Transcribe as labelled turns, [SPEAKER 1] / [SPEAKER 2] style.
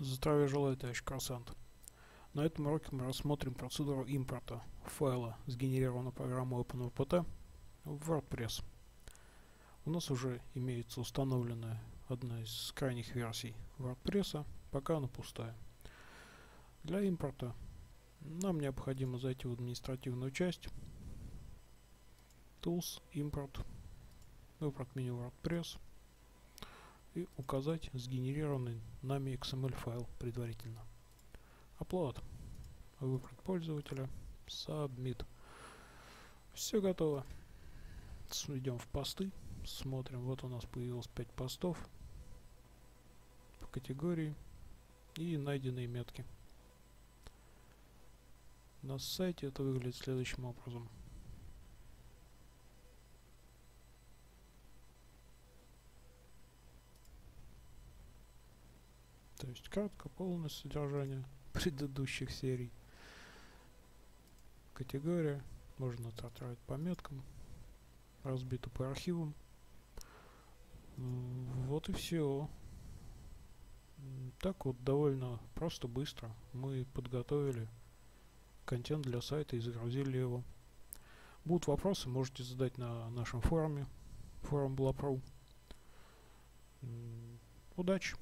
[SPEAKER 1] Здравия желаю, товарищ курсант. На этом уроке мы рассмотрим процедуру импорта файла, сгенерированного программой OpenWP, в WordPress. У нас уже имеется установленная одна из крайних версий WordPress, пока она пустая. Для импорта нам необходимо зайти в административную часть, Tools, Import, выбрать меню WordPress и указать сгенерированный нами XML файл предварительно. Upload. Выбрать пользователя. Submit. Все готово. Идем в посты. Смотрим. Вот у нас появилось 5 постов по категории и найденные метки. На сайте это выглядит следующим образом. То есть кратко, полное содержание предыдущих серий. Категория. Можно отправить по меткам. Разбито по архивам. Вот и все. Так вот довольно просто, быстро мы подготовили контент для сайта и загрузили его. Будут вопросы, можете задать на нашем форуме, форум Bla.ru. Удачи!